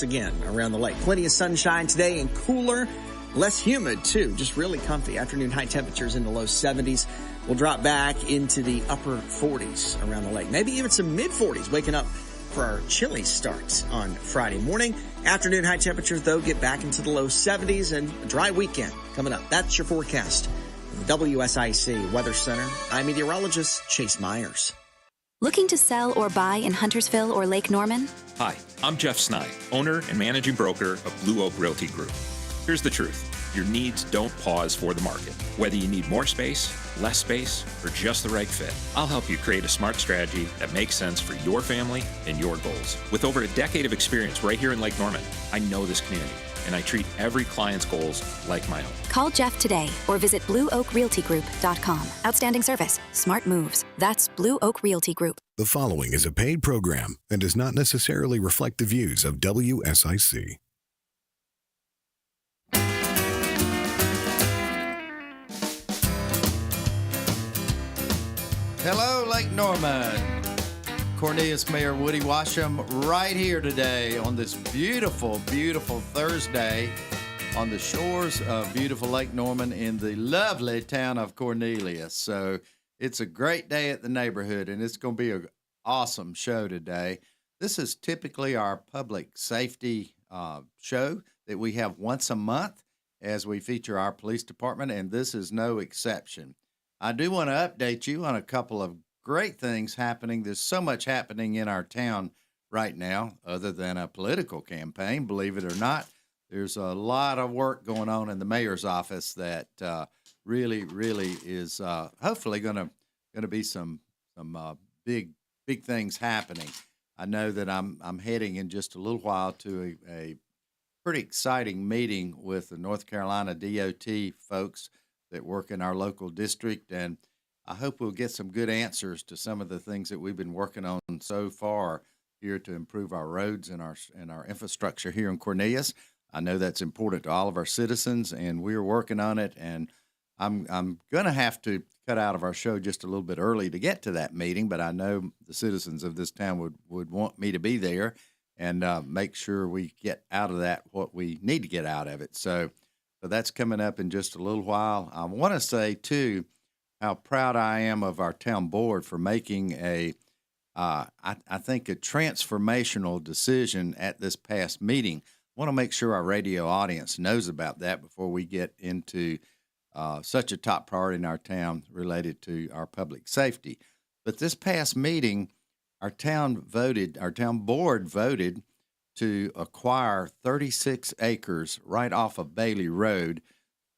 once again around the lake. Plenty of sunshine today and cooler, less humid too. Just really comfy. Afternoon high temperatures in the low 70s. We'll drop back into the upper 40s around the lake. Maybe even some mid 40s waking up for our chilly start on Friday morning. Afternoon high temperatures, though, get back into the low 70s and a dry weekend coming up. That's your forecast. From the WSIC Weather Center, I'm meteorologist Chase Myers. Looking to sell or buy in Huntersville or Lake Norman? Hi, I'm Jeff Sny, owner and managing broker of Blue Oak Realty Group. Here's the truth. Your needs don't pause for the market. Whether you need more space, less space, or just the right fit, I'll help you create a smart strategy that makes sense for your family and your goals. With over a decade of experience right here in Lake Norman, I know this community, and I treat every client's goals like my own. Call Jeff today or visit BlueOakRealtyGroup.com. Outstanding service, smart moves. That's Blue Oak Realty Group. The following is a paid program and does not necessarily reflect the views of WSIC. Hello, Lake Norman. Cornelius Mayor Woody Washam right here today on this beautiful, beautiful Thursday on the shores of beautiful Lake Norman in the lovely town of Cornelius. So it's a great day at the neighborhood, and it's going to be an awesome show today. This is typically our public safety show that we have once a month as we feature our police department, and this is no exception. I do want to update you on a couple of great things happening. There's so much happening in our town right now, other than a political campaign, believe it or not. There's a lot of work going on in the mayor's office that really is hopefully going to be some big things happening. I know that I'm heading in just a little while to a pretty exciting meeting with the North Carolina DOT folks that work in our local district, and I hope we'll get some good answers to some of the things that we've been working on so far here to improve our roads and our infrastructure here in Cornelius. I know that's important to all of our citizens, and we're working on it, and I'm going to have to cut out of our show just a little bit early to get to that meeting, but I know the citizens of this town would want me to be there and make sure we get out of that what we need to get out of it. So that's coming up in just a little while. I want to say, too, how proud I am of our town board for making I think, a transformational decision at this past meeting. I want to make sure our radio audience knows about that before we get into such a top priority in our town related to our public safety. But this past meeting, our town board voted to acquire 36 acres right off of Bailey Road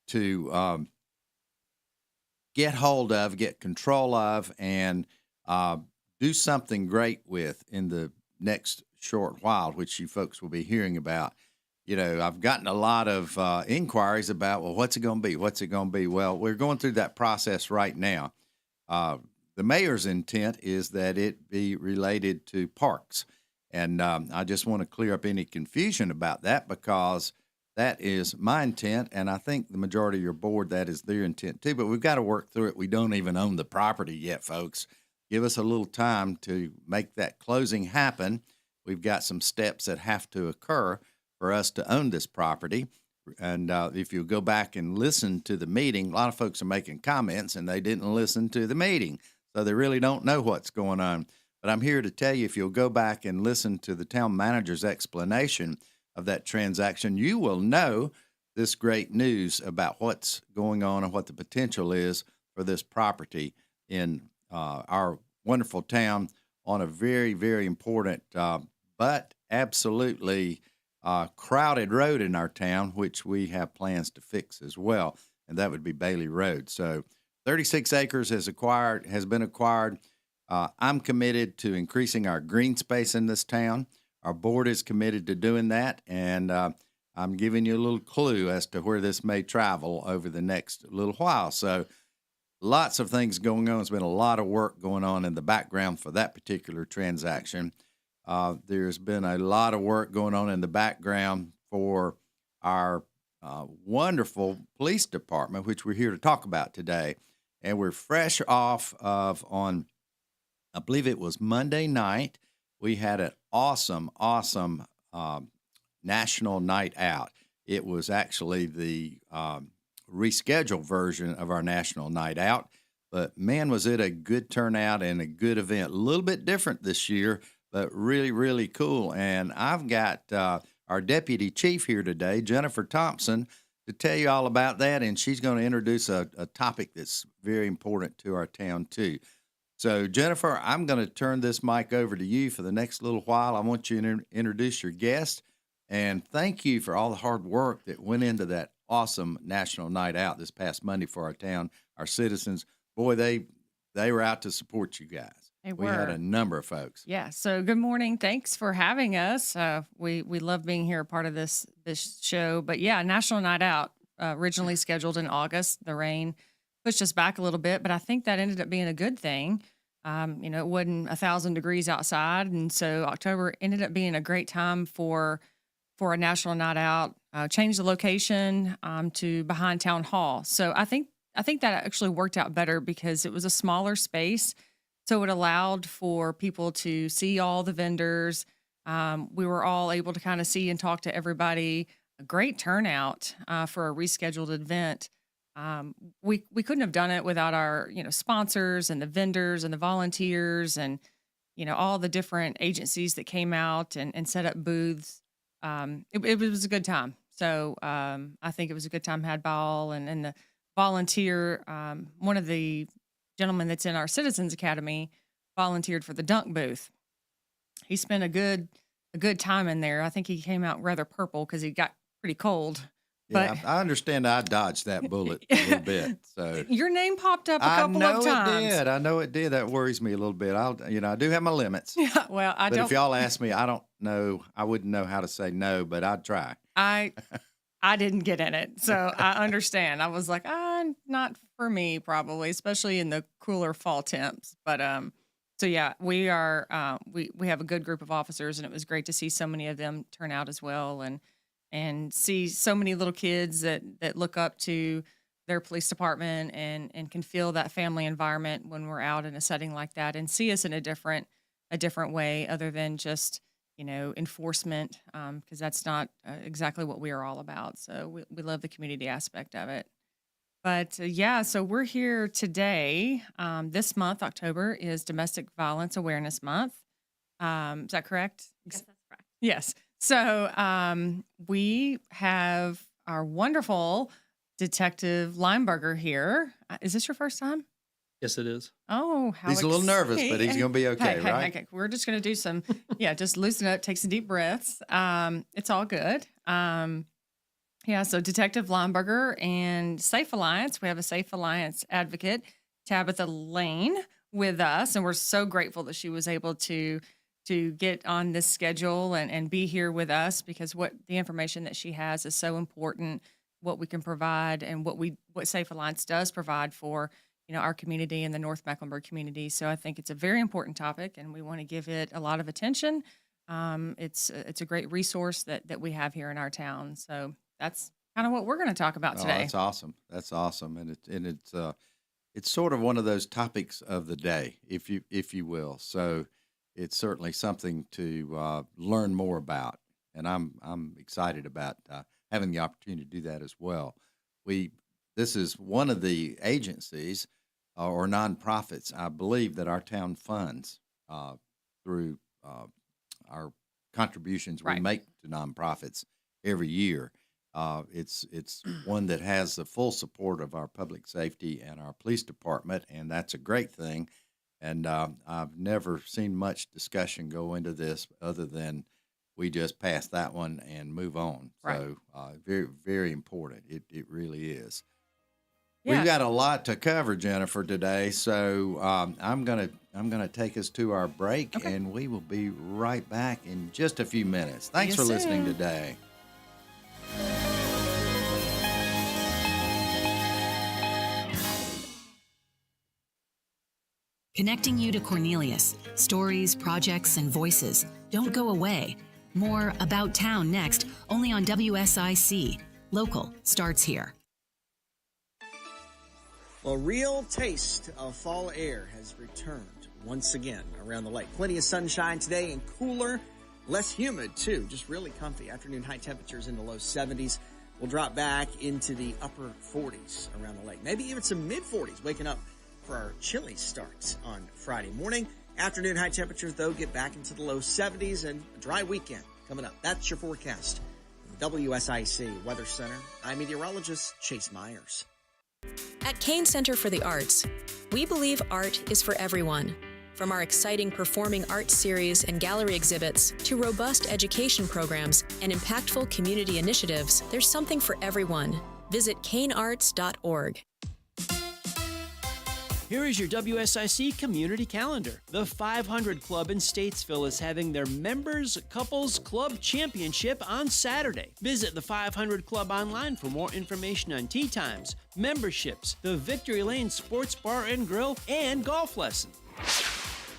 to get control of, and do something great with in the next short while, which you folks will be hearing about. You know, I've gotten a lot of inquiries about, well, what's it going to be? What's it going to be? Well, we're going through that process right now. The mayor's intent is that it be related to parks. And I just want to clear up any confusion about that, because that is my intent, and I think the majority of your board, that is their intent too. But we've got to work through it. We don't even own the property yet, folks. Give us a little time to make that closing happen. We've got some steps that have to occur for us to own this property. And if you go back and listen to the meeting, a lot of folks are making comments, and they didn't listen to the meeting, so they really don't know what's going on. But I'm here to tell you, if you'll go back and listen to the town manager's explanation of that transaction, you will know this great news about what's going on and what the potential is for this property in our wonderful town on a very, very important but absolutely crowded road in our town, which we have plans to fix as well, and that would be Bailey Road. So 36 acres has been acquired. I'm committed to increasing our green space in this town. Our board is committed to doing that, and I'm giving you a little clue as to where this may travel over the next little while. So lots of things going on. There's been a lot of work going on in the background for that particular transaction. There's been a lot of work going on in the background for our wonderful police department, which we're here to talk about today. And we're fresh off of on, I believe it was Monday night, we had an awesome National Night Out. It was actually the rescheduled version of our National Night Out. But, man, was it a good turnout and a good event. A little bit different this year, but really, really cool. And I've got our deputy chief here today, Jennifer Thompson, to tell you all about that. And she's going to introduce a topic that's very important to our town, too. So, Jennifer, I'm going to turn this mic over to you for the next little while. I want you to introduce your guest. And thank you for all the hard work that went into that awesome National Night Out this past Monday for our town, our citizens. Boy, they were out to support you guys. We had a number of folks. Yeah. So good morning. Thanks for having us. We love being here, a part of this show. But yeah, National Night Out, originally scheduled in August. The rain pushed us back a little bit, but I think that ended up being a good thing. It wasn't 1,000 degrees outside, and so October ended up being a great time for a National Night Out. Changed the location to behind Town Hall. So I think that actually worked out better because it was a smaller space. So it allowed for people to see all the vendors. We were all able to kind of see and talk to everybody. A great turnout for a rescheduled event. We couldn't have done it without our sponsors and the vendors and the volunteers and all the different agencies that came out and set up booths. It was a good time. So I think it was a good time had by all. And the volunteer, one of the gentlemen that's in our Citizens Academy volunteered for the dunk booth. He spent a good time in there. I think he came out rather purple because he got pretty cold. Yeah, But I understand I dodged that bullet a little bit. So your name popped up a couple of times. I know it did. That worries me a little bit. I do have my limits. Yeah, well, But if y'all ask me, I don't know. I wouldn't know how to say no, but I'd try. I didn't get in it, so I understand. I was like, not for me, probably, especially in the cooler fall temps. But so yeah, we are we have a good group of officers, and it was great to see so many of them turn out as well, and see so many little kids that look up to their police department and can feel that family environment when we're out in a setting like that, and see us in a different way other than just enforcement, because that's not exactly what we are all about. So we love the community aspect of it. But yeah, so we're here today. This month, October, is Domestic Violence Awareness Month. Is that correct? Yes, that's correct. Yes. So we have our wonderful Detective Lineberger here. Is this your first time? Yes, it is. Oh, how He's a little nervous, but he's going to be okay, right? Hey, we're just going to do some, just loosen up, take some deep breaths. It's all good. So Detective Lineberger and Safe Alliance. We have a Safe Alliance advocate, Tabitha Lane, with us, and we're so grateful that she was able to get on this schedule and be here with us, because what the information that she has is so important, what we can provide and what Safe Alliance does provide for our community and the North Mecklenburg community. So I think it's a very important topic, and we want to give it a lot of attention. It's a great resource that we have here in our town. So that's kind of what we're going to talk about today. That's awesome. That's awesome, and it's sort of one of those topics of the day, if you will. So it's certainly something to learn more about, and I'm excited about having the opportunity to do that as well. This is one of the agencies or nonprofits, I believe, that our town funds through our contributions we make to nonprofits every year. It's one that has the full support of our public safety and our police department, and that's a great thing. And I've never seen much discussion go into this other than we just pass that one and move on. Right. So very, very important. It really is. Yeah. We've got a lot to cover, Jennifer, today. So I'm gonna take us to our break, and we will be right back in just a few minutes. Thanks for listening today. Connecting you to Cornelius. Stories, projects, and voices. Don't go away. More About Town next, only on WSIC. Local starts here. Well, a real taste of fall air has returned once again around the lake. Plenty of sunshine today and cooler, less humid too, just really comfy. Afternoon high temperatures in the low 70s. We'll drop back into the upper 40s around the lake. Maybe even some mid 40s, waking up for our chilly starts on Friday morning. Afternoon high temperatures, though, get back into the low 70s and a dry weekend coming up. That's your forecast. WSIC Weather Center. I'm meteorologist Chase Myers. At Kane Center for the Arts, we believe art is for everyone. From our exciting performing arts series and gallery exhibits to robust education programs and impactful community initiatives, there's something for everyone. Visit kanearts.org. Here is your WSIC community calendar. The 500 Club in Statesville is having their Members Couples Club Championship on Saturday. Visit the 500 Club online for more information on tee times, memberships, the Victory Lane Sports Bar and Grill, and golf lessons.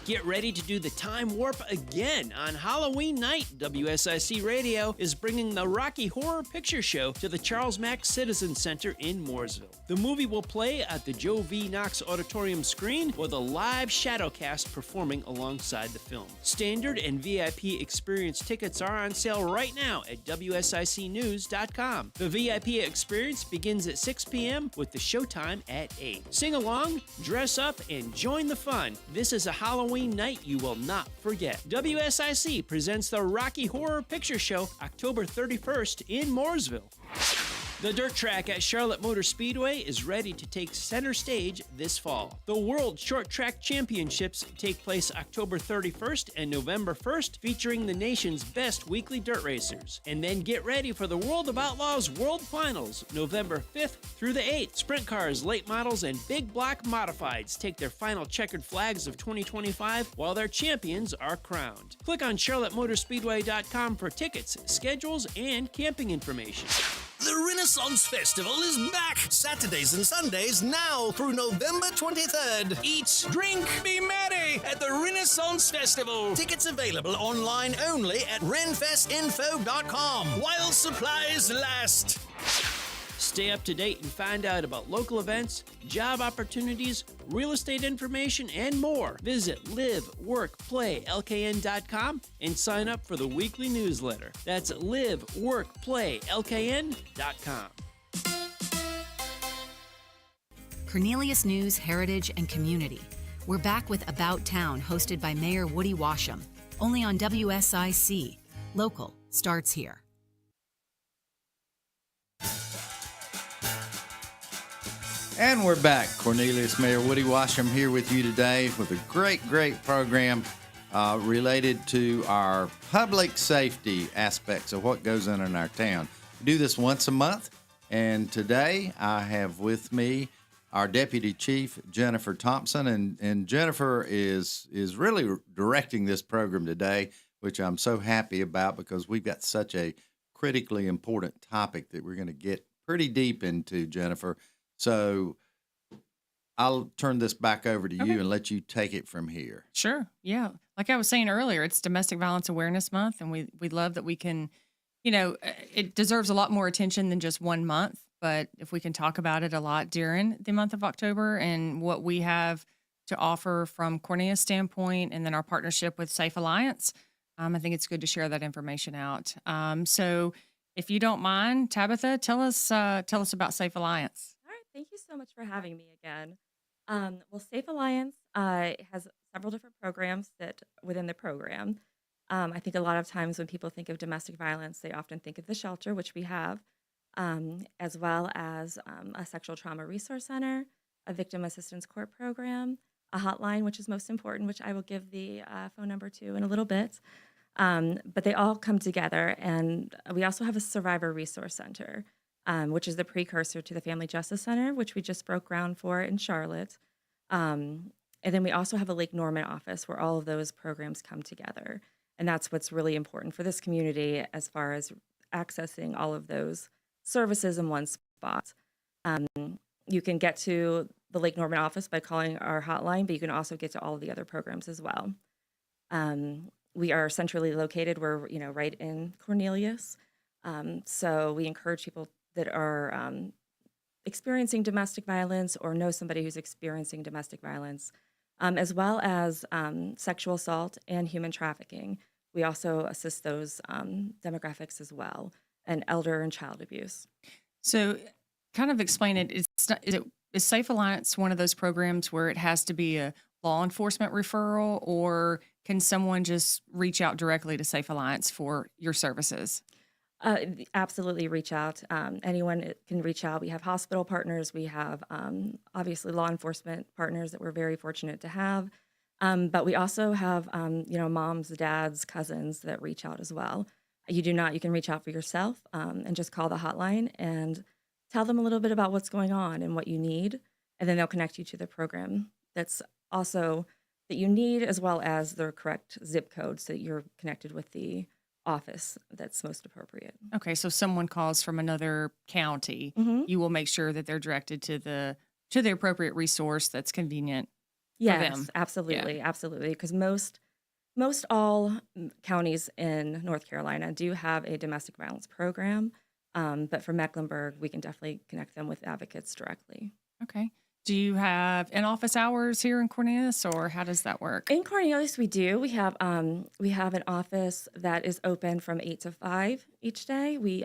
Get ready to do the time warp again on Halloween night. WSIC Radio is bringing the Rocky Horror Picture Show to the Charles Mack Citizen Center in Mooresville. The movie will play at the Joe V. Knox Auditorium screen with a live shadowcast performing alongside the film. Standard and VIP experience tickets are on sale right now at WSICnews.com. The VIP experience begins at 6 p.m. with the showtime at 8. Sing along, dress up, and join the fun. This is a Halloween night you will not forget. WSIC presents the Rocky Horror Picture Show October 31st in Mooresville. The dirt track at Charlotte Motor Speedway is ready to take center stage this fall. The World Short Track Championships take place October 31st and November 1st, featuring the nation's best weekly dirt racers. And then get ready for the World of Outlaws World Finals, November 5th through the 8th. Sprint cars, late models, and big block modifieds take their final checkered flags of 2025 while their champions are crowned. Click on charlottemotorspeedway.com for tickets, schedules, and camping information. The Renaissance Festival is back Saturdays and Sundays now through November 23rd. Eat, drink, be merry at the Renaissance Festival. Tickets available online only at renfestinfo.com while supplies last. Stay up to date and find out about local events, job opportunities, real estate information, and more. Visit liveworkplaylkn.com and sign up for the weekly newsletter. That's liveworkplaylkn.com. Cornelius News, Heritage, and Community. We're back with About Town, hosted by Mayor Woody Washam. Only on WSIC. Local starts here. And we're back. Cornelius, Mayor Woody Washam here with you today with a great program related to our public safety aspects of what goes on in our town. We do this once a month, and today I have with me our Deputy Chief, Jennifer Thompson, and Jennifer is really directing this program today, which I'm so happy about because we've got such a critically important topic that we're going to get pretty deep into, Jennifer. So I'll turn this back over to you and let you take it from here. Sure. Yeah. Like I was saying earlier, it's Domestic Violence Awareness Month, and we love that we can, it deserves a lot more attention than just 1 month, but if we can talk about it a lot during the month of October and what we have to offer from Cornelius' standpoint and then our partnership with Safe Alliance, I think it's good to share that information out. So if you don't mind, Tabitha, tell us about Safe Alliance. Thank you so much for having me again. Well, Safe Alliance has several different programs that within the program. I think a lot of times when people think of domestic violence, they often think of the shelter, which we have, as well as a sexual trauma resource center, a victim assistance court program, a hotline, which is most important, which I will give the phone number to in a little bit. But they all come together, and we also have a survivor resource center, which is the precursor to the Family Justice Center, which we just broke ground for in Charlotte. And then we also have a Lake Norman office where all of those programs come together. And that's what's really important for this community as far as accessing all of those services in one spot. You can get to the Lake Norman office by calling our hotline, but you can also get to all of the other programs as well. We are centrally located. We're right in Cornelius. So we encourage people that are experiencing domestic violence or know somebody who's experiencing domestic violence, as well as sexual assault and human trafficking. we also assist those demographics as well, and elder and child abuse. So, kind of explain it. Is Safe Alliance one of those programs where it has to be a law enforcement referral, or can someone just reach out directly to Safe Alliance for your services? Absolutely reach out. Anyone can reach out. We have hospital partners. We have obviously law enforcement partners that we're very fortunate to have. But we also have, moms, dads, cousins that reach out as well. You can reach out for yourself and just call the hotline and tell them a little bit about what's going on and what you need. And then they'll connect you to the program that's also that you need, as well as the correct zip code so that you're connected with the office that's most appropriate. Okay, so someone calls from another county, you will make sure that they're directed to the appropriate resource that's convenient for them. Yes, absolutely, absolutely. Because most all counties in North Carolina do have a domestic violence program, but for Mecklenburg, we can definitely connect them with advocates directly. Okay. Do you have in-office hours here in Cornelius, or how does that work? In Cornelius, we do. We have an office that is open from 8 to 5 each day. We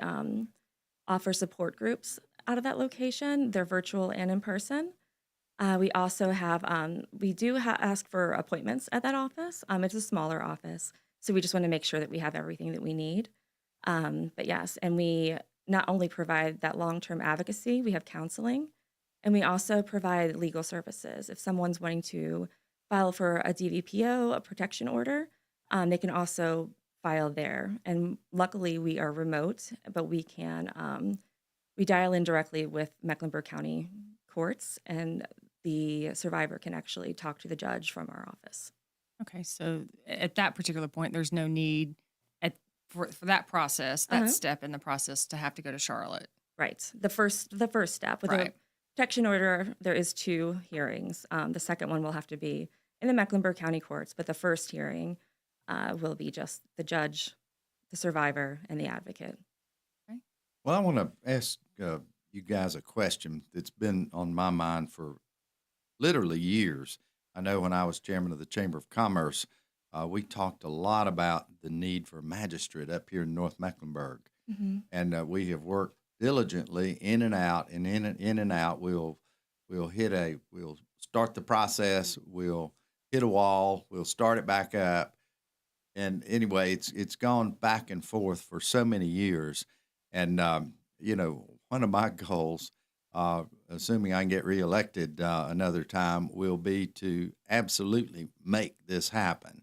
offer support groups out of that location. They're virtual and in person. We also have ask for appointments at that office. It's a smaller office, so we just want to make sure that we have everything that we need. But yes, and we not only provide that long-term advocacy, we have counseling. And we also provide legal services. If someone's wanting to file for a DVPO, a protection order, they can also file there. And luckily, we are remote, but we dial in directly with Mecklenburg County courts, and the survivor can actually talk to the judge from our office. Okay, so at that particular point, there's no need for that process, that step in the process, to have to go to Charlotte. Right. The first step with a protection order, there is 2 hearings. The second one will have to be in the Mecklenburg County courts, but the first hearing will be just the judge, the survivor, and the advocate. Okay. Well, I want to ask you guys a question that's been on my mind for literally years. I know when I was chairman of the Chamber of Commerce, we talked a lot about the need for a magistrate up here in North Mecklenburg. And we have worked diligently in and out, and in and out. We'll start the process. We'll hit a wall. We'll start it back up. And anyway, it's gone back and forth for so many years. And one of my goals, assuming I can get reelected another time, will be to absolutely make this happen.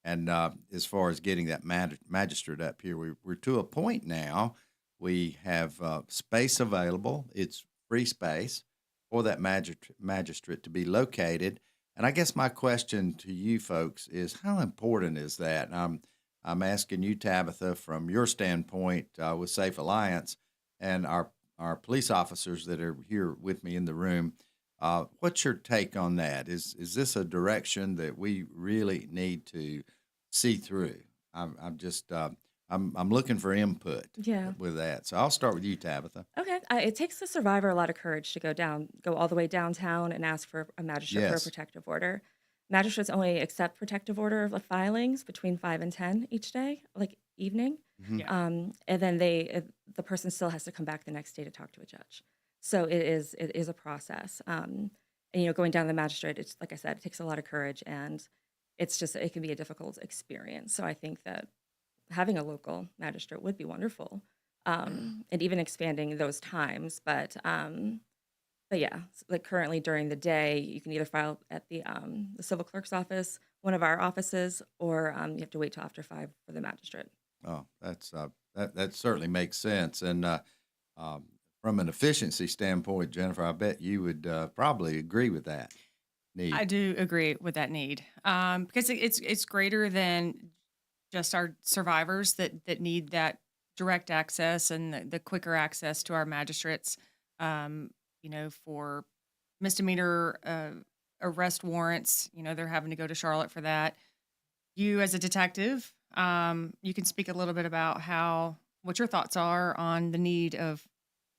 And as far as getting that magistrate up here, we're to a point now. We have space available. It's free space for that magistrate to be located. And I guess my question to you folks is, how important is that? And I'm asking you, Tabitha, from your standpoint with Safe Alliance and our police officers that are here with me in the room. What's your take on that? Is this a direction that we really need to see through? I'm looking for input with that. So I'll start with you, Tabitha. Okay. It takes the survivor a lot of courage to go all the way downtown and ask for a magistrate for a protective order. Magistrates only accept protective order filings between 5 and 10 each day, like evening. And then the person still has to come back the next day to talk to a judge. So it is a process. And going down to the magistrate, it's like I said, it takes a lot of courage, and it can be a difficult experience. So I think that having a local magistrate would be wonderful, and even expanding those times. But yeah, like currently during the day, you can either file at the civil clerk's office, one of our offices, or you have to wait till after 5 for the magistrate. Oh, that certainly makes sense. And from an efficiency standpoint, Jennifer, I bet you would probably agree with that need. I do agree with that need, because it's greater than just our survivors that need that direct access and the quicker access to our magistrates. For misdemeanor arrest warrants, they're having to go to Charlotte for that. You as a detective, you can speak a little bit about what your thoughts are on the need of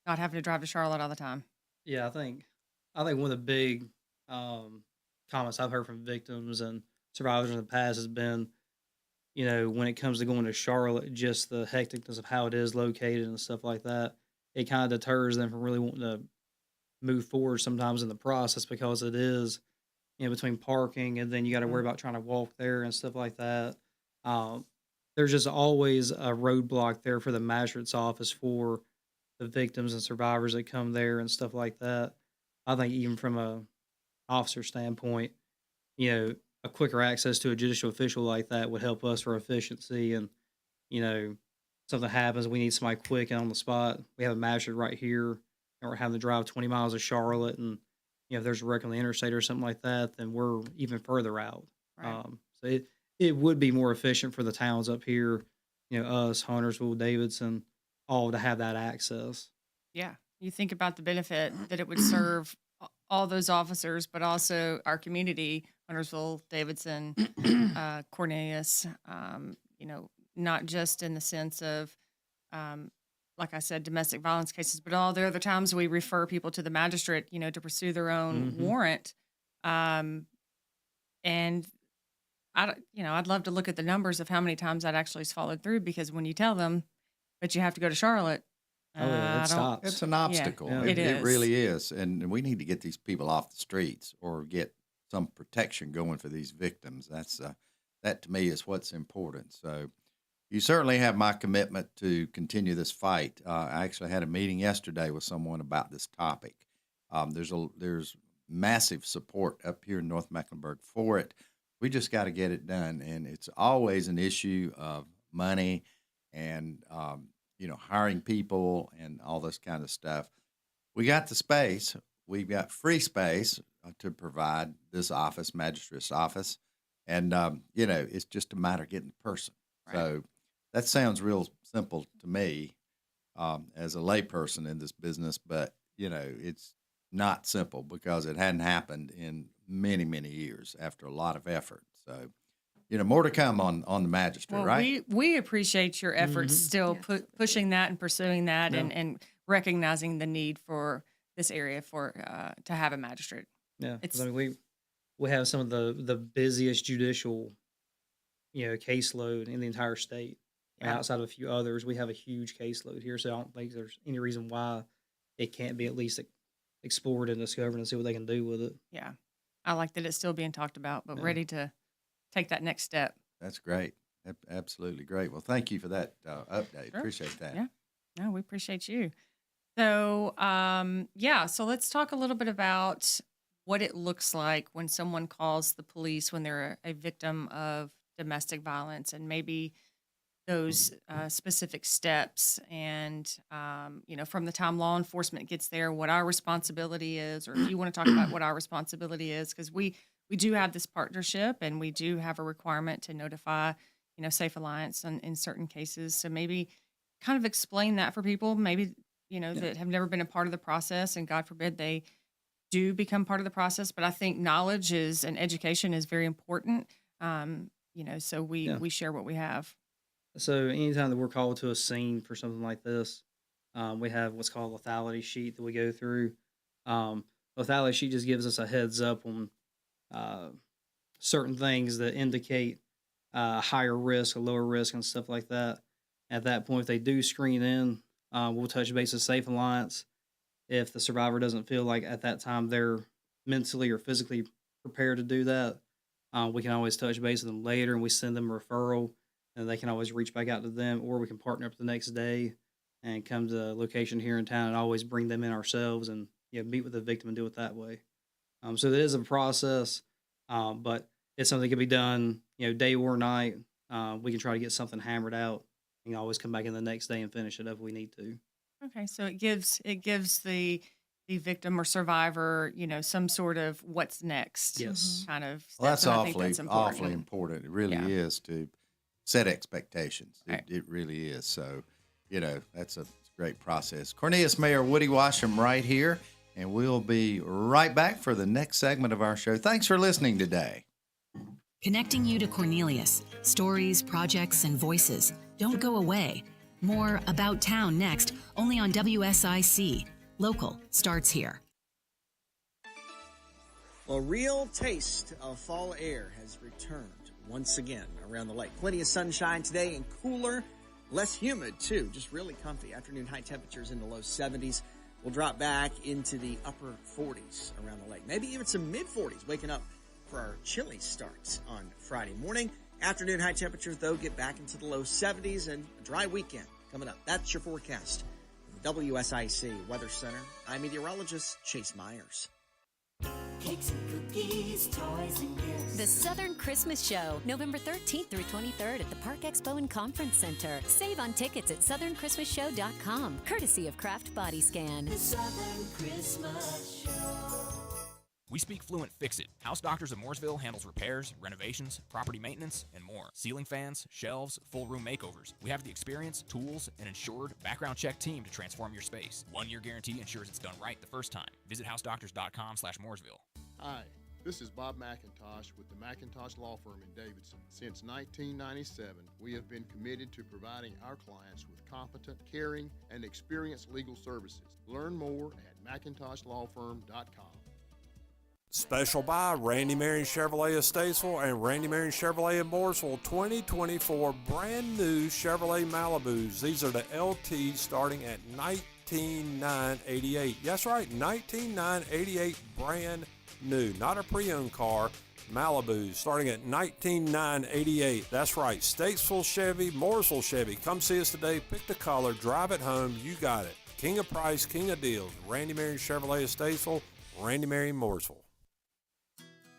not having to drive to Charlotte all the time. Yeah, I think one of the big comments I've heard from victims and survivors in the past has been when it comes to going to Charlotte, just the hecticness of how it is located and stuff like that, it kind of deters them from really wanting to move forward sometimes in the process because it is, between parking and then you got to worry about trying to walk there and stuff like that. Um, there's just always a roadblock there for the magistrate's office for the victims and survivors that come there and stuff like that. I think even from a officer standpoint, a quicker access to a judicial official like that would help us for efficiency. And, something happens, we need somebody quick and on the spot. We have a magistrate right here, and we're having to drive 20 miles to Charlotte. And, if there's a wreck on the interstate or something like that, then we're even further out. Right. So it would be more efficient for the towns up here, us, Huntersville, Davidson, all to have that access. Yeah. You think about the benefit that it would serve all those officers, but also our community, Huntersville, Davidson, Cornelius, not just in the sense of, like I said, domestic violence cases, but all the other times we refer people to the magistrate, to pursue their own warrant. And I'd love to look at the numbers of how many times that actually is followed through, because when you tell them, but you have to go to Charlotte, It stops. It's an obstacle. Yeah, It really is. And we need to get these people off the streets or get some protection going for these victims. That to me is what's important. So you certainly have my commitment to continue this fight. I actually had a meeting yesterday with someone about this topic. There's massive support up here in North Mecklenburg for it. We just got to get it done. And it's always an issue of money and, hiring people and all this kind of stuff. We got the space. We've got free space to provide this office, magistrate's office. And, it's just a matter of getting the person. Right. So that sounds real simple to me as a layperson in this business, but, it's not simple because it hadn't happened in many, many years after a lot of effort. So, more to come on the magistrate, right? We appreciate your efforts still pushing that and pursuing that and recognizing the need for this area to have a magistrate. Yeah, we have some of the busiest judicial, caseload in the entire state. Yeah. Outside of a few others, we have a huge caseload here, so I don't think there's any reason why it can't be at least explored and discovered and see what they can do with it. Yeah, I like that it's still being talked about, but ready to take that next step. That's great. Absolutely great. Well, thank you for that update. Sure. Appreciate that. Yeah. No, we appreciate you. So, so let's talk a little bit about what it looks like when someone calls the police when they're a victim of domestic violence, and maybe those specific steps and, from the time law enforcement gets there, what our responsibility is, or if you want to talk about what our responsibility is, because we do have this partnership and we do have a requirement to notify, Safe Alliance in certain cases. So maybe kind of explain that for people, maybe, that have never been a part of the process, and God forbid they do become part of the process. But I think knowledge and education is very important. So we share what we have. So anytime that we're called to a scene for something like this, we have what's called a lethality sheet that we go through. Lethality sheet just gives us a heads up on certain things that indicate higher risk or lower risk and stuff like that. At that point, if they do screen in, we'll touch base with Safe Alliance. If the survivor doesn't feel like at that time they're mentally or physically prepared to do that, we can always touch base with them later, and we send them a referral, and they can always reach back out to them, or we can partner up the next day and come to the location here in town and always bring them in ourselves and meet with the victim and do it that way. So it is a process, but it's something that can be done, day or night. We can try to get something hammered out and always come back in the next day and finish it up if we need to. Okay, so it gives the victim or survivor, some sort of what's next. Yes, kind of. Well, that's awfully important. It really is to set expectations. Right. It really is. So, that's a great process. Cornelius Mayor Woody Washam right here, and we'll be right back for the next segment of our show. Thanks for listening today. Connecting you to Cornelius. Stories, projects, and voices. Don't go away. More About Town next, only on WSIC. Local starts here. A real taste of fall air has returned once again around the lake. Plenty of sunshine today and cooler, less humid too. Just really comfy. Afternoon high temperatures in the low 70s. We'll drop back into the upper 40s around the lake. Maybe even some mid 40s, waking up for our chilly starts on Friday morning. Afternoon high temperatures, though, get back into the low 70s and a dry weekend coming up. That's your forecast. WSIC Weather Center. I'm meteorologist Chase Myers. Cakes and cookies, toys and gifts. The Southern Christmas Show, November 13th through 23rd at the Park Expo and Conference Center. Save on tickets at southernChristmasShow.com, courtesy of Kraft Body Scan. The Southern Christmas Show. We speak Fluent Fix-It. House Doctors of Mooresville handles repairs, renovations, property maintenance, and more. Ceiling fans, shelves, full room makeovers. We have the experience, tools, and insured background check team to transform your space. 1-year guarantee ensures it's done right the first time. Visit housedoctors.com/Mooresville. Hi, this is Bob McIntosh with the McIntosh Law Firm in Davidson. Since 1997, we have been committed to providing our clients with competent, caring, and experienced legal services. Learn more at McIntoshLawFirm.com. Special buy Randy Marion Chevrolet of Statesville and Randy Marion Chevrolet of Mooresville 2024 brand new Chevrolet Malibus. These are the LTs starting at $19,988. That's right, $19,988 brand new. Not a pre-owned car. Malibus starting at $19,988. That's right, Statesville Chevy, Mooresville Chevy. Come see us today. Pick the color, drive it home. You got it. King of price, king of deals. Randy Marion Chevrolet of Statesville, Randy Marion Mooresville.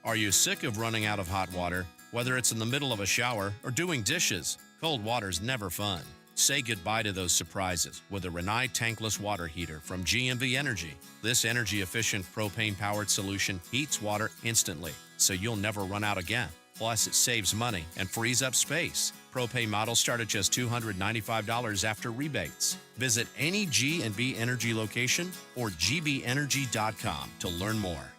Are you sick of running out of hot water? Whether it's in the middle of a shower or doing dishes, cold water's never fun. Say goodbye to those surprises with a Rinnai tankless water heater from GMV Energy. This energy-efficient propane-powered solution heats water instantly, so you'll never run out again. Plus, it saves money and frees up space. Propane models start at just $295 after rebates. Visit any G&B Energy location or gbenergy.com to learn more.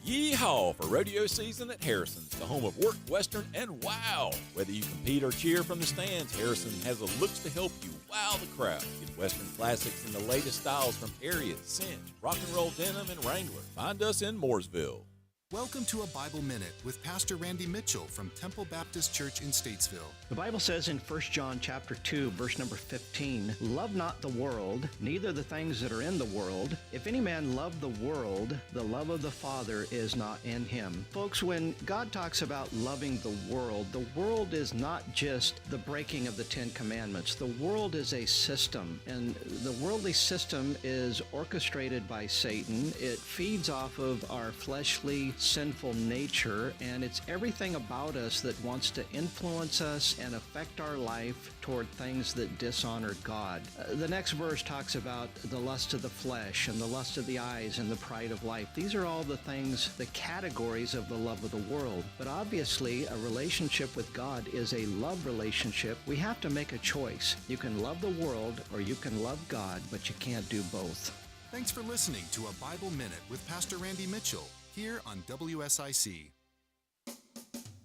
Yeehaw for rodeo season at Harrison's, the home of work, western, and wow. Whether you compete or cheer from the stands, Harrison has the looks to help you wow the crowd. Get western classics and the latest styles from Harriet, Cinch, Rock and Roll Denim, and Wrangler. Find us in Mooresville. Welcome to a Bible Minute with Pastor Randy Mitchell from Temple Baptist Church in Statesville. The Bible says in 1 John chapter 2, verse number 15, "Love not the world, neither the things that are in the world. If any man love the world, the love of the Father is not in him." Folks, when God talks about loving the world is not just the breaking of the Ten Commandments. The world is a system, and the worldly system is orchestrated by Satan. It feeds off of our fleshly sinful nature, and it's everything about us that wants to influence us and affect our life toward things that dishonor God. The next verse talks about the lust of the flesh and the lust of the eyes and the pride of life. These are all the things, the categories of the love of the world. But obviously, a relationship with God is a love relationship. We have to make a choice. You can love the world or you can love God, but you can't do both. Thanks for listening to a Bible Minute with Pastor Randy Mitchell here on WSIC.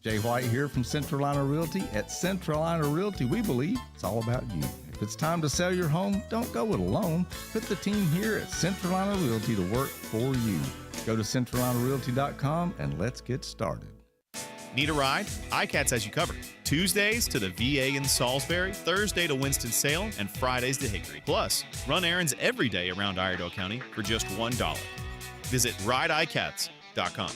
Jay White here from Centralina Realty. At Centralina Realty, we believe it's all about you. If it's time to sell your home, don't go it alone. Put the team here at Centralina Realty to work for you. Go to CentralinaRealty.com and let's get started. Need a ride? iCats has you covered. Tuesdays to the VA in Salisbury, Thursday to Winston-Salem, and Fridays to Hickory. Plus, run errands every day around Iredell County for just $1. Visit rideicats.com.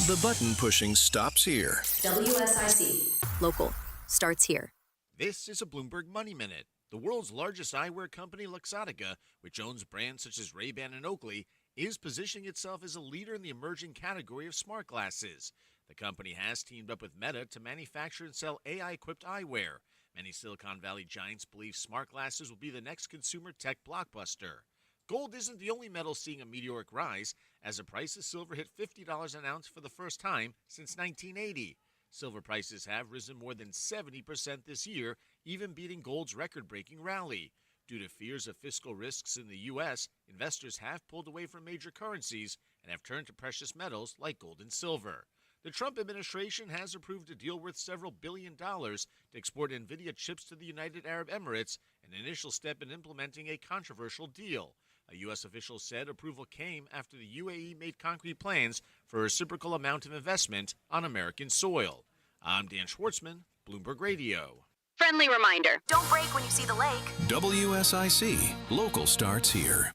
The button pushing stops here. WSIC. Local starts here. This is a Bloomberg Money Minute. The world's largest eyewear company, Luxottica, which owns brands such as Ray-Ban and Oakley, is positioning itself as a leader in the emerging category of smart glasses. The company has teamed up with Meta to manufacture and sell AI-equipped eyewear. Many Silicon Valley giants believe smart glasses will be the next consumer tech blockbuster. Gold isn't the only metal seeing a meteoric rise, as the price of silver hit $50 an ounce for the first time since 1980. Silver prices have risen more than 70% this year, even beating gold's record-breaking rally. Due to fears of fiscal risks in the U.S., investors have pulled away from major currencies and have turned to precious metals like gold and silver. The Trump administration has approved a deal worth several $1 billion to export NVIDIA chips to the United Arab Emirates, an initial step in implementing a controversial deal. A U.S. official said approval came after the UAE made concrete plans for a reciprocal amount of investment on American soil. I'm Dan Schwartzman, Bloomberg Radio. Friendly reminder, don't brake when you see the lake. WSIC. Local starts here.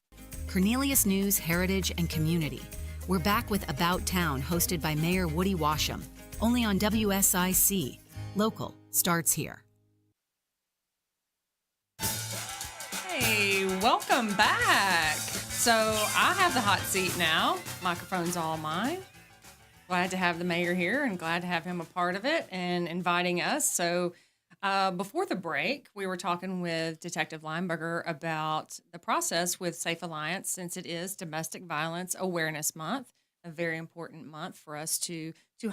Cornelius News, Heritage, and Community. We're back with About Town, hosted by Mayor Woody Washam. Only on WSIC. Local starts here. Hey, welcome back. So I have the hot seat now. Microphone's all mine. Glad to have the mayor here and glad to have him a part of it and inviting us. So before the break, we were talking with Detective Lineberger about the process with Safe Alliance, since it is Domestic Violence Awareness Month, a very important month for us to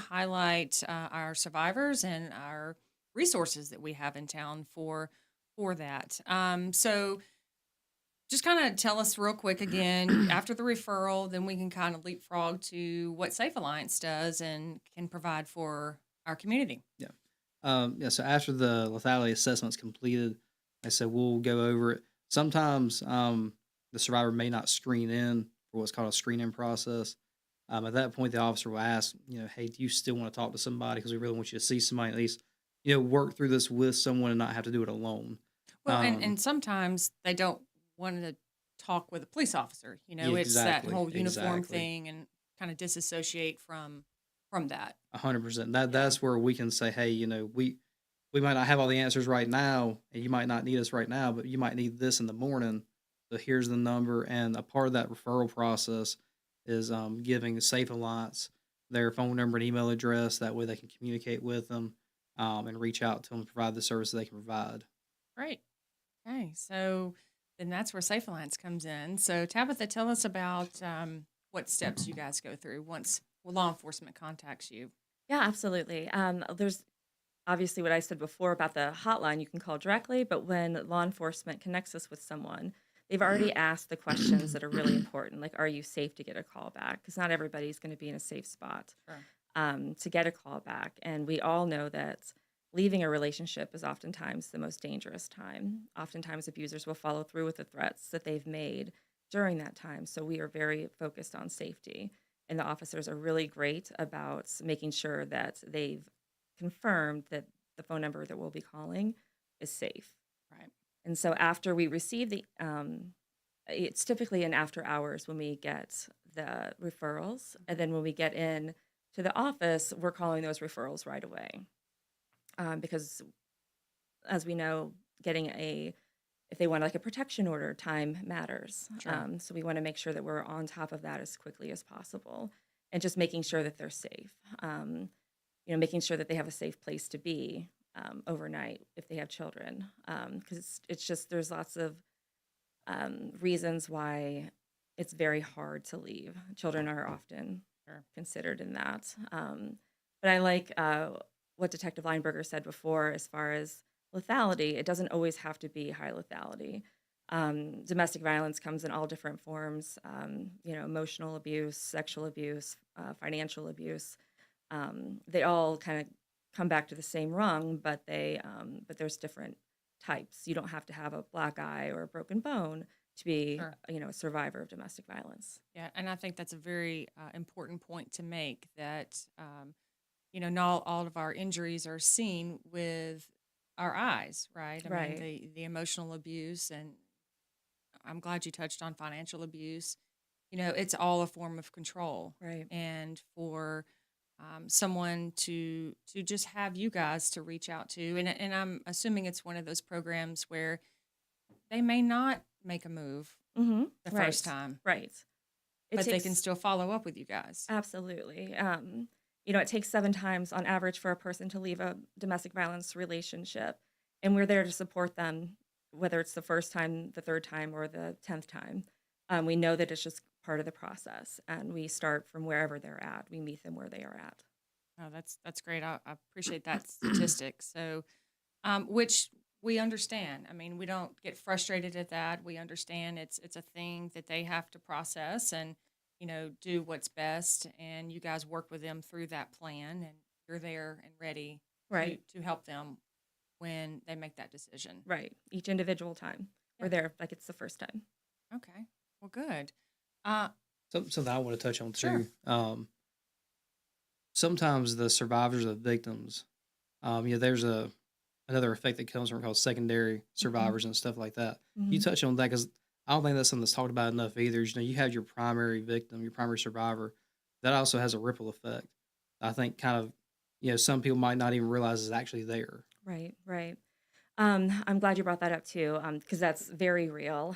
highlight our survivors and our resources that we have in town for that. So just kind of tell us real quick again, after the referral, then we can kind of leapfrog to what Safe Alliance does and can provide for our community. So after the lethality assessment's completed, I said we'll go over it. Sometimes the survivor may not screen in for what's called a screen-in process. At that point, the officer will ask, hey, do you still want to talk to somebody? Because we really want you to see somebody, at least, work through this with someone and not have to do it alone. Well, and sometimes they don't want to talk with a police officer. It's that whole uniform thing and kind of disassociate from that. 100%. That's where we can say, hey, we might not have all the answers right now, and you might not need us right now, but you might need this in the morning. So here's the number, and a part of that referral process is giving Safe Alliance their phone number and email address. That way they can communicate with them and reach out to them and provide the service they can provide. Great. Okay, so then that's where Safe Alliance comes in. So Tabitha, tell us about what steps you guys go through once law enforcement contacts you. Yeah, absolutely. There's obviously what I said before about the hotline you can call directly, but when law enforcement connects us with someone, they've already asked the questions that are really important, like, are you safe to get a call back? Because not everybody's going to be in a safe spot to get a call back. And we all know that leaving a relationship is oftentimes the most dangerous time. Oftentimes abusers will follow through with the threats that they've made during that time. So we are very focused on safety. And the officers are really great about making sure that they've confirmed that the phone number that we'll be calling is safe. Right. And so after we receive it's typically in after hours when we get the referrals. And then when we get in to the office, we're calling those referrals right away. Because as we know, if they want like a protection order, time matters. Sure. So we want to make sure that we're on top of that as quickly as possible, and just making sure that they're safe. Making sure that they have a safe place to be overnight if they have children. Because it's just, there's lots of reasons why it's very hard to leave. Children are often considered in that. But I like what Detective Lineberger said before as far as lethality. It doesn't always have to be high lethality. Domestic violence comes in all different forms, emotional abuse, sexual abuse, financial abuse. They all kind of come back to the same rung, but there's different types. You don't have to have a black eye or a broken bone to be, a survivor of domestic violence. Yeah, and I think that's a very important point to make, that, not all of our injuries are seen with our eyes, right? I mean, the emotional abuse, and I'm glad you touched on financial abuse. It's all a form of control. Right. And for someone to just have you guys to reach out to, and I'm assuming it's one of those programs where they may not make a move the first time. Right. But they can still follow up with you guys. Absolutely. It takes 7 times on average for a person to leave a domestic violence relationship, and we're there to support them, whether it's the first time, the third time, or the 10th time. We know that it's just part of the process, and we start from wherever they're at. We meet them where they are at. Oh, that's great. I appreciate that statistic. So, which we understand. I mean, we don't get frustrated at that. We understand it's a thing that they have to process and, do what's best. And you guys work with them through that plan, and you're there and ready to help them when they make that decision. Right. Each individual time. We're there like it's the first time. Okay. Well, good. Something I want to touch on Sure. too. Sometimes the survivors of victims, there's another effect that comes from it called secondary survivors and stuff like that. You Mhm. touch on that because I don't think that's something that's talked about enough either. You have your primary victim, your primary survivor. That also has a ripple effect. I think kind of, some people might not even realize is actually there. Right, right. I'm glad you brought that up too, because that's very real.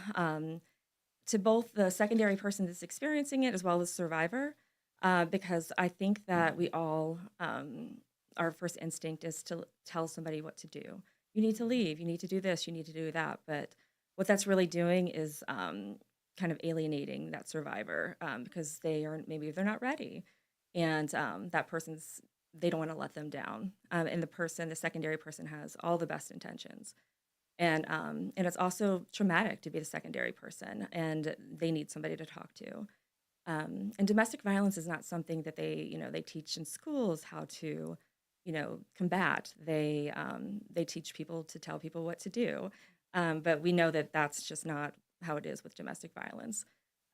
To both the secondary person that's experiencing it as well as survivor, because I think that we all, our first instinct is to tell somebody what to do. You need to leave, you need to do this, you need to do that. But what that's really doing is kind of alienating that survivor because maybe they're not ready. And they don't want to let them down. And the secondary person has all the best intentions. And it's also traumatic to be the secondary person, and they need somebody to talk to. And domestic violence is not something that they teach in schools how to, combat. They teach people to tell people what to do, but we know that that's just not how it is with domestic violence.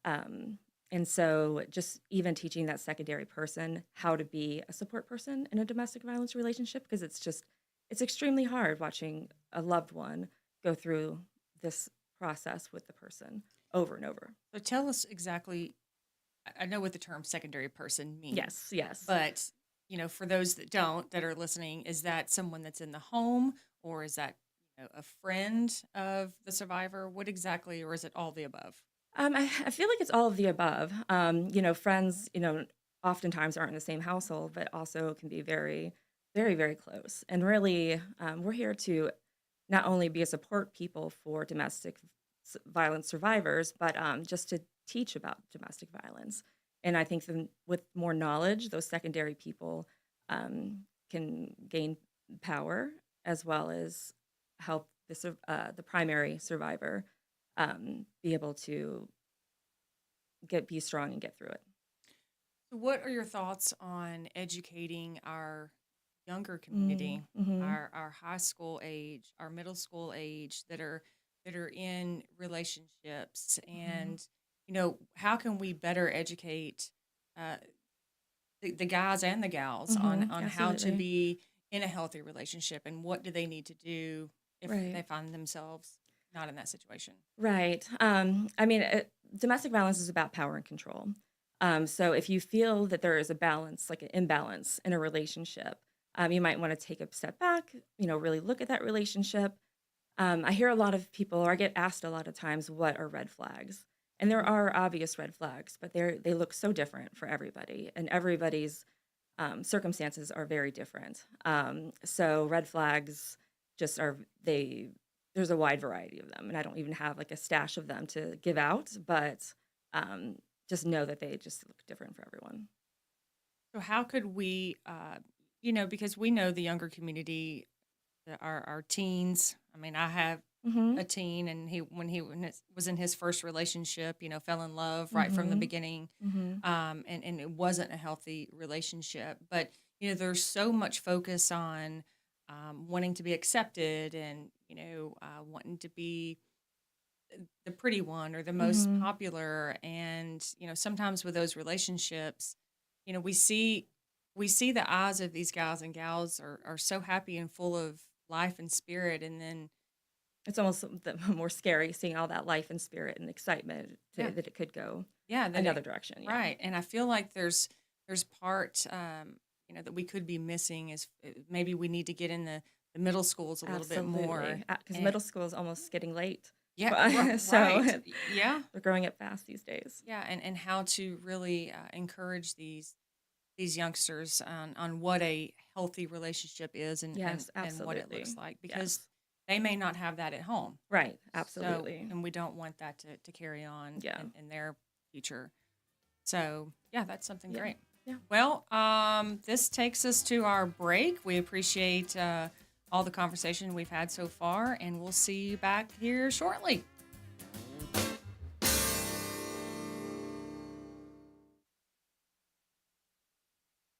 And so, just even teaching that secondary person how to be a support person in a domestic violence relationship, because it's extremely hard watching a loved one go through this process with the person over and over. So tell us exactly, I know what the term secondary person means. Yes, yes. But, for those that are listening, is that someone that's in the home, or is that a friend of the survivor? What exactly, or is it all the above? I feel like it's all of the above. Friends, oftentimes aren't in the same household, but also can be very, very, very close. And really, we're here to not only be a support people for domestic violence survivors, but just to teach about domestic violence. And I think with more knowledge, those secondary people can gain power as well as help the primary survivor be able to be strong and get through it. So what are your thoughts on educating our younger community, Mm-hmm. our high school age, our middle school age that are in relationships, and how can we better educate the guys and the gals on how to Absolutely. be in a healthy relationship, and what do they need to do if Right. they find themselves not in that situation? Right. Domestic violence is about power and control. So if you feel that there is a balance, like an imbalance in a relationship, you might want to take a step back, really look at that relationship. I hear a lot of people, or I get asked a lot of times, what are red flags? And there are obvious red flags, but they look so different for everybody, and everybody's circumstances are very different. So red flags there's a wide variety of them, and I don't even have like a stash of them to give out, but just know that they just look different for everyone. So how could we, because we know the younger community, our teens. I mean, I have a teen, and when he was in his first relationship, fell in love right from the beginning, and it wasn't a healthy relationship. But there's so much focus on wanting to be accepted, and wanting to be the pretty one or the most popular. And sometimes with those relationships, we see the eyes of these guys and gals are so happy and full of life and spirit, and then It's almost more scary seeing all that life and spirit and excitement that it could go another direction. Yeah. Right. And I feel like there's part that we could be missing is maybe we need to get in the middle schools a little bit more, because middle school is almost getting late. Yeah, So right. Yeah, they're growing up fast these days. Yeah, and how to really encourage these youngsters on what a healthy relationship is, and what it looks like, because they may not have that at home. Right, absolutely. So, and we don't want that to carry on in their future. So, yeah, that's something great. Yeah. Well, this takes us to our break. We appreciate all the conversation we've had so far, and we'll see you back here shortly.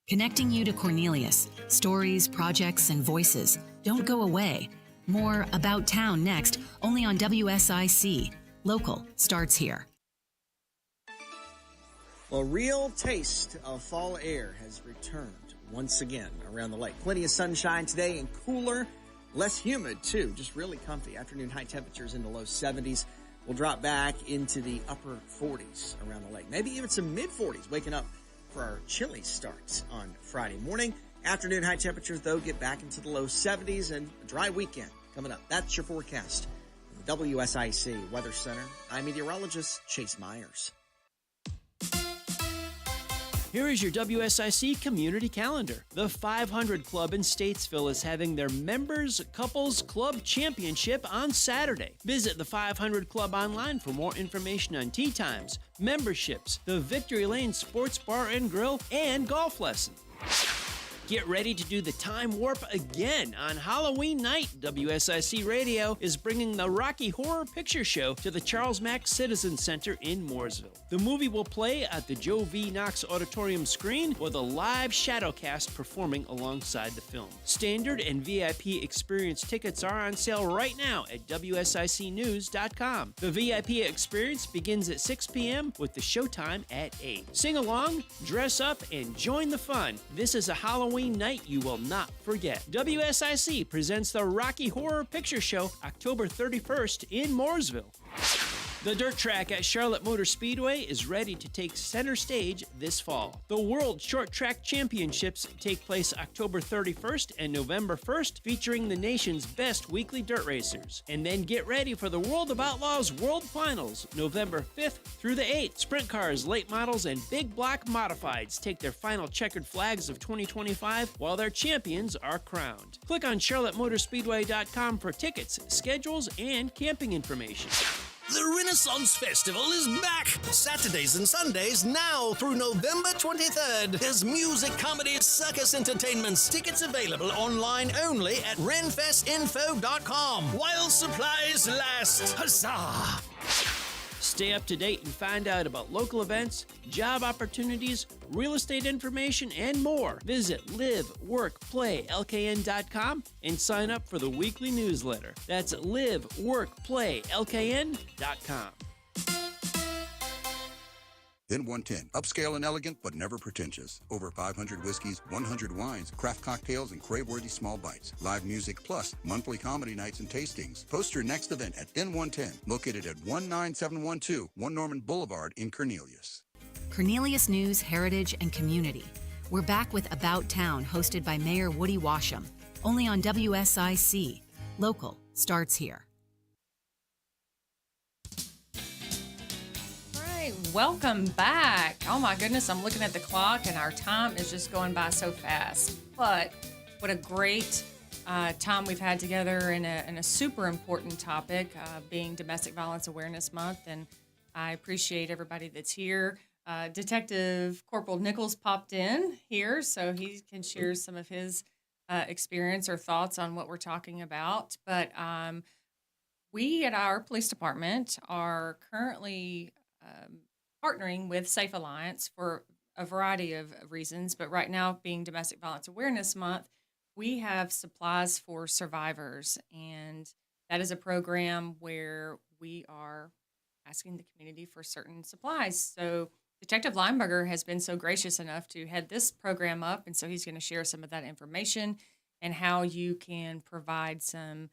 Connecting you to Cornelius. Stories, projects, and voices. Don't go away. More About Town next, only on WSIC. Local starts here. Well, a real taste of fall air has returned once again around the lake. Plenty of sunshine today and cooler, less humid too. Just really comfy. Afternoon high temperatures in the low 70s. We'll drop back into the upper 40s around the lake. Maybe even some mid 40s, waking up for our chilly starts on Friday morning. Afternoon high temperatures, though, get back into the low 70s and a dry weekend coming up. That's your forecast. The WSIC Weather Center. I'm meteorologist Chase Myers. Here is your WSIC community calendar. The 500 Club in Statesville is having their Members Couples Club Championship on Saturday. Visit the 500 Club online for more information on tee times, memberships, the Victory Lane Sports Bar and Grill, and golf lessons. Get ready to do the time warp again on Halloween night. WSIC Radio is bringing the Rocky Horror Picture Show to the Charles Mack Citizen Center in Mooresville. The movie will play at the Joe V. Knox Auditorium screen with a live shadowcast performing alongside the film. Standard and VIP experience tickets are on sale right now at WSICnews.com. The VIP experience begins at 6 p.m. with the showtime at 8. Sing along, dress up, and join the fun. This is a Halloween night you will not forget. WSIC presents the Rocky Horror Picture Show October 31st in Mooresville. The dirt track at Charlotte Motor Speedway is ready to take center stage this fall. The World Short Track Championships take place October 31st and November 1st, featuring the nation's best weekly dirt racers. And then get ready for the World of Outlaws World Finals, November 5th through the 8th. Sprint cars, late models, and big block modifieds take their final checkered flags of 2025 while their champions are crowned. Click on charlottemotorspeedway.com for tickets, schedules, and camping information. The Renaissance Festival is back! Saturdays and Sundays now through November 23rd. There's music, comedy, circus entertainments. Tickets available online only at renfestinfo.com while supplies last. Huzzah! Stay up to date and find out about local events, job opportunities, real estate information, and more. Visit liveworkplaylkn.com and sign up for the weekly newsletter. That's liveworkplaylkn.com. Then 110. Upscale and elegant, but never pretentious. Over 500 whiskeys, 100 wines, craft cocktails, and crave-worthy small bites. Live music plus monthly comedy nights and tastings. Post your next event at Then 110, located at 19712 One Norman Boulevard in Cornelius. Cornelius News, Heritage, and Community. We're back with About Town, hosted by Mayor Woody Washam. Only on WSIC. Local starts here. Welcome back. Oh my goodness, I'm looking at the clock and our time is just going by so fast. But what a great time we've had together in a super important topic, being Domestic Violence Awareness Month. And I appreciate everybody that's here. Detective Corporal Nichols popped in here so he can share some of his experience or thoughts on what we're talking about. But we at our police department are currently partnering with Safe Alliance for a variety of reasons, but right now, being Domestic Violence Awareness Month, we have supplies for survivors, and that is a program where we are asking the community for certain supplies. So Detective Lineberger has been so gracious enough to head this program up, and so he's going to share some of that information and how you can provide some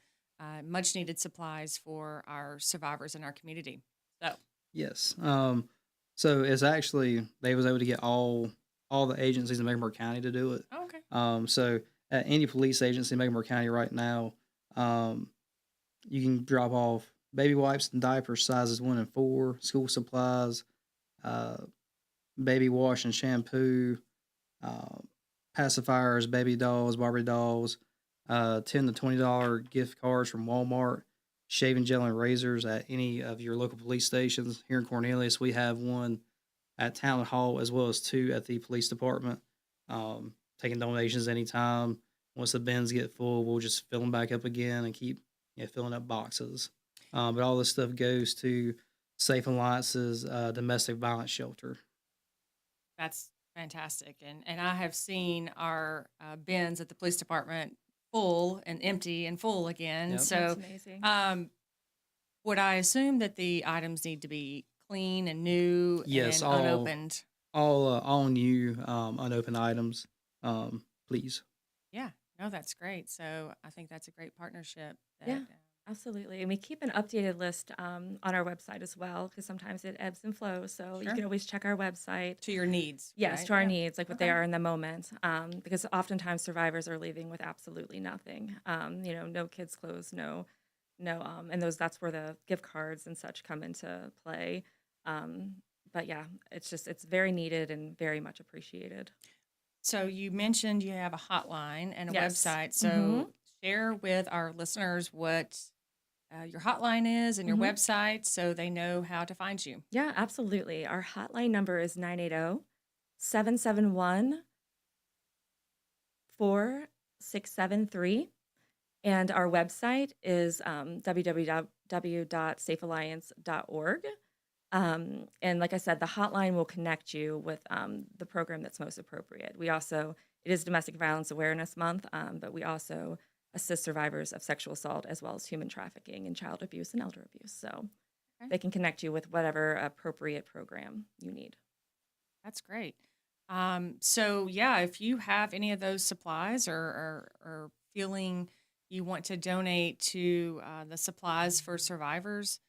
much-needed supplies for our survivors in our community. So. Yes. So it's actually, they was able to get all the agencies in Mecklenburg County to do it. Oh, okay. So at any police agency in Mecklenburg County right now, you can drop off baby wipes and diapers sizes 1 and 4, school supplies, baby wash and shampoo, pacifiers, baby dolls, Barbie dolls, $10 to $20 gift cards from Walmart, shaving gel and razors at any of your local police stations. Here in Cornelius, we have one at Town Hall as well as 2 at the police department. Taking donations anytime. Once the bins get full, we'll just fill them back up again and keep filling up boxes. But all this stuff goes to Safe Alliance's domestic violence shelter. That's fantastic. And I have seen our bins at the police department full and empty and full again. Yep. So That's amazing. would I assume that the items need to be clean and new Yes, and unopened? all new, unopened items, please. Yeah, no, that's great. So I think that's a great partnership. That, Yeah, absolutely. And we keep an updated list on our website as well, because sometimes it ebbs and flows. So you Sure. can always check our website. To your needs, Yes, right? to our Yeah. needs, like what they Okay. are in the moment. Because oftentimes survivors are leaving with absolutely nothing. No kids' clothes, no, and that's where the gift cards and such come into play. But yeah, it's very needed and very much appreciated. So you mentioned you have a hotline and a Yes. website. Mhm. So share with our listeners what your hotline is and your Mhm. website so they know how to find you. Yeah, absolutely. Our hotline number is 980-771-4673, and our website is www.safealliance.org. And like I said, the hotline will connect you with the program that's most appropriate. It is Domestic Violence Awareness Month, but we also assist survivors of sexual assault as well as human trafficking and child abuse and elder abuse. So Okay. they can connect you with whatever appropriate program you need. That's great. So yeah, if you have any of those supplies or feeling you want to donate to the supplies for survivors,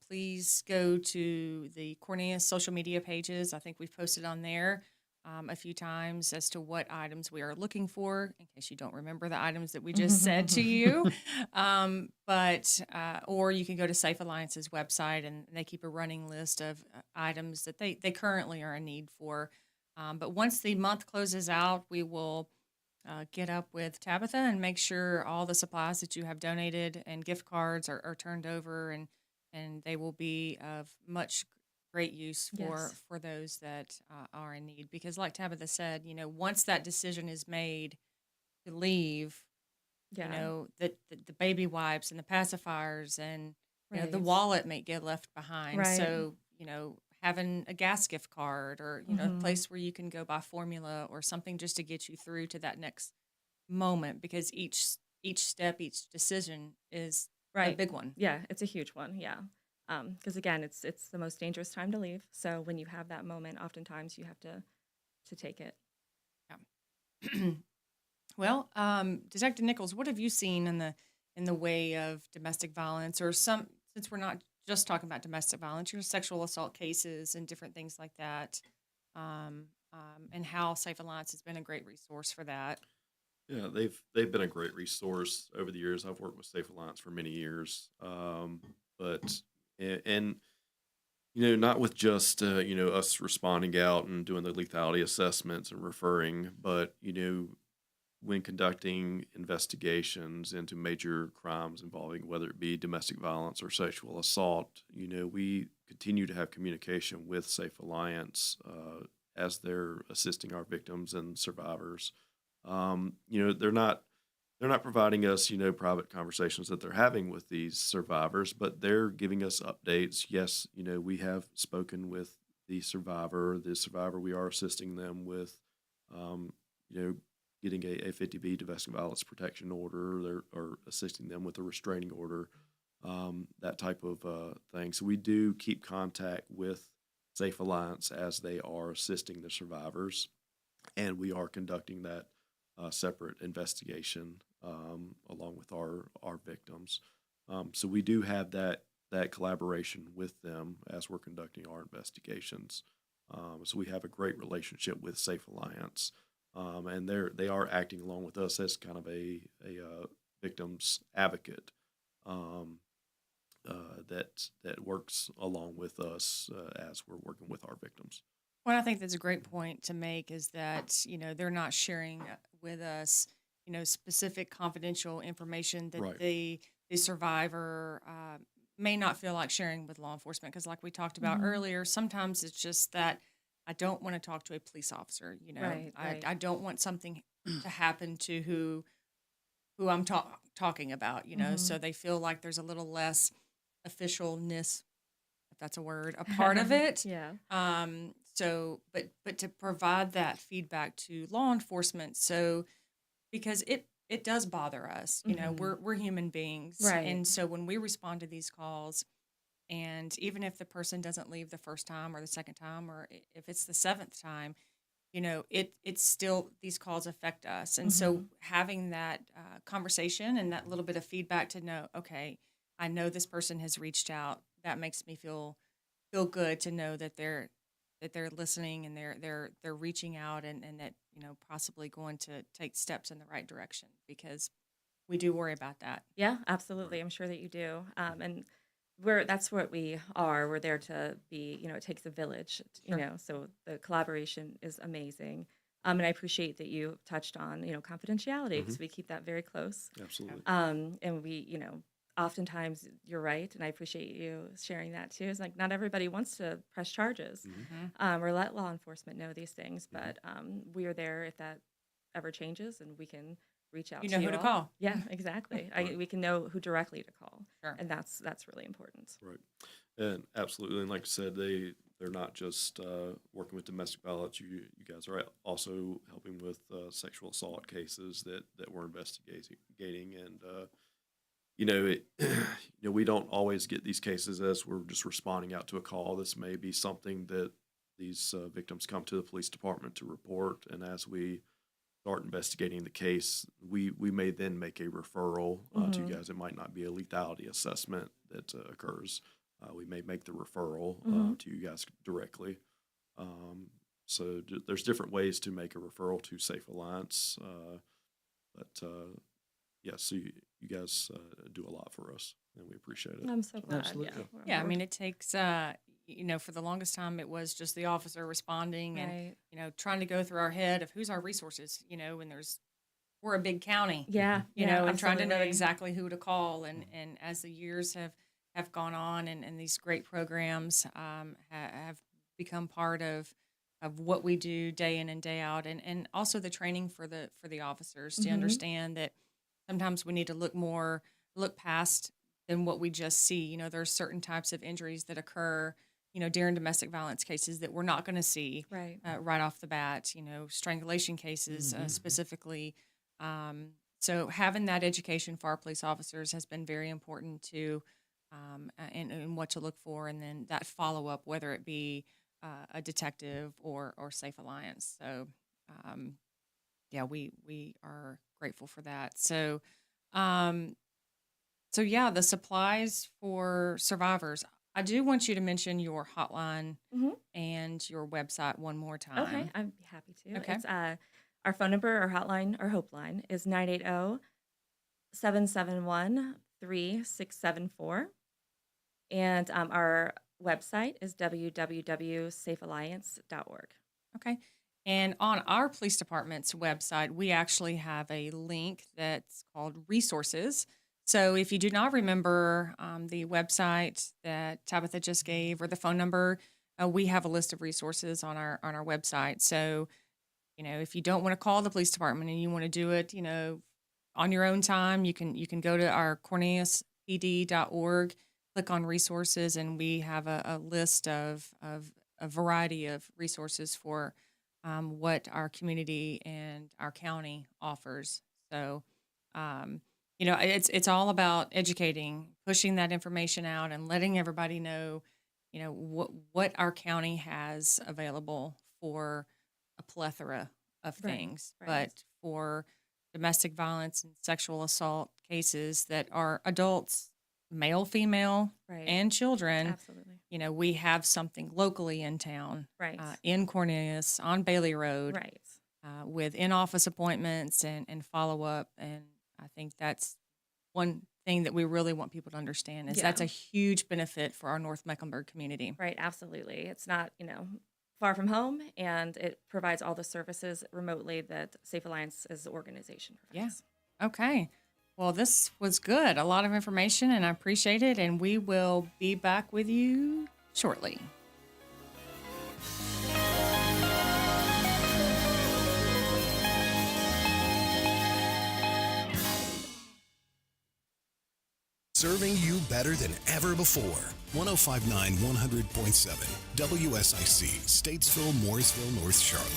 please go to the Cornelius social media pages. I think we've posted on there a few times as to what items we are looking for, in case you don't remember the items that we just said to you. Or you can go to Safe Alliance's website, and they keep a running list of items that they currently are in need for. But once the month closes out, we will get up with Tabitha and make sure all the supplies that you have donated and gift cards are turned over, and they will be of much great use Yes. for those that are in need. Because like Tabitha said, once that decision is made to leave, Yeah. the baby wipes and the pacifiers and the Right. wallet may get left behind. Right. So having a gas gift card or a Mhm. place where you can go buy formula or something just to get you through to that next moment, because each step, each decision is a Right. big one. Yeah, it's a huge one. Yeah. Because again, it's the most dangerous time to leave. So when you have that moment, oftentimes you have to take it. Yeah. Well, Detective Nichols, what have you seen in the way of domestic violence, or since we're not just talking about domestic violence, your sexual assault cases and different things like that, and how Safe Alliance has been a great resource for that. Yeah, they've been a great resource over the years. I've worked with Safe Alliance for many years, but and not with just us responding out and doing the lethality assessments and referring, but when conducting investigations into major crimes involving whether it be domestic violence or sexual assault, we continue to have communication with Safe Alliance as they're assisting our victims and survivors. They're not providing us, private conversations that they're having with these survivors, but they're giving us updates. Yes, we have spoken with the survivor. The survivor, we are assisting them with, getting a 50B domestic violence protection order, or assisting them with a restraining order, that type of thing. So we do keep contact with Safe Alliance as they are assisting the survivors, and we are conducting that separate investigation along with our victims. So we do have that collaboration with them as we're conducting our investigations. So we have a great relationship with Safe Alliance, and they are acting along with us as kind of a victims advocate that works along with us as we're working with our victims. Well, I think that's a great point to make, is that, they're not sharing with us, specific confidential information that Right. the survivor may not feel like sharing with law enforcement. Because like we talked about Mhm. earlier, sometimes it's just that I don't want to talk to a police officer. Right, right. I don't want something to happen to who I'm talking about, so Mhm. they feel like there's a little less officialness, if that's a word, a part of it. Yeah. But to provide that feedback to law enforcement, so because it does bother us, Mhm. we're human beings, Right. and so when we respond to these calls, And even if the person doesn't leave the first time or the second time, or if it's the seventh time, it's still, these calls affect us. And so having that conversation and that little bit of feedback to know, okay, I know this person has reached out. That makes me feel good to know that they're listening and they're reaching out and that, possibly going to take steps in the right direction, because we do worry about that. Yeah, absolutely. I'm sure that you do. And that's what we are. We're there to be, it takes a village, Sure. so the collaboration is amazing. And I appreciate that you touched on, confidentiality, because we keep that very close. Absolutely. And we, oftentimes you're right. And I appreciate you sharing that too. It's like, not everybody wants to press charges or let law enforcement know these things, but we are there if that ever changes, and we can reach out You to know who to all. call. Yeah, exactly. We can know who directly to call. Sure. And that's really important. Right. And absolutely. And like I said, they're not just working with domestic violence. You guys are also helping with sexual assault cases that we're investigating. And, we don't always get these cases as we're just responding out to a call. This may be something that these victims come to the police department to report. And as we start investigating the case, we may then make a referral to you guys. It might not be a lethality assessment that occurs. We may make the referral to you guys directly. So there's different ways to make a referral to Safe Alliance. So you guys do a lot for us, and we appreciate it. I'm so glad. Absolutely. Yeah, I mean, it takes, for the longest time, it was just the officer responding Right. and, trying to go through our head of who's our resources, and we're a big county. Yeah. I'm trying to know absolutely. exactly who to call. And as the years have gone on and these great programs have become part of what we do day in and day out, and also the training for the officers to understand that sometimes we need to look past than what we just see. There are certain types of injuries that occur, during domestic violence cases that we're not going to see Right. right off the bat, strangulation cases specifically. So having that education for our police officers has been very important to, and what to look for, and then that follow-up, whether it be a detective or Safe Alliance. So, we are grateful for that. So, the supplies for survivors. I do want you to mention your hotline and your website one more time. Okay, I'd be happy to. Okay. It's our phone number, our hotline, our Hope line is 980-771-3674. And our website is www.safealliance.org. Okay. And on our police department's website, we actually have a link that's called Resources. So if you do not remember the website that Tabitha just gave or the phone number, we have a list of resources on our website. So, if you don't want to call the police department and you want to do it, on your own time, you can go to our corneliuspd.org, click on resources, and we have a list of a variety of resources for what our community and our county offers. So, it's all about educating, pushing that information out, and letting everybody know, what our county has available for a plethora of Right, things. right. But for domestic violence and sexual assault cases that are adults, male, female, Right. and children, Absolutely. we have something locally in town, Right. in Cornelius on Bailey Road, Right. with in-office appointments and follow-up. And I think that's one thing that we really want people to understand is that's a Yeah. huge benefit for our North Mecklenburg community. Right, absolutely. It's not, far from home, and it provides all the services remotely that Safe Alliance's organization provides. Yeah. Okay. Well, this was good. A lot of information, and I appreciate it. And we will be back with you shortly. Serving you better than ever before. 105.9, 100.7. WSIC, Statesville, Mooresville, North Charlotte.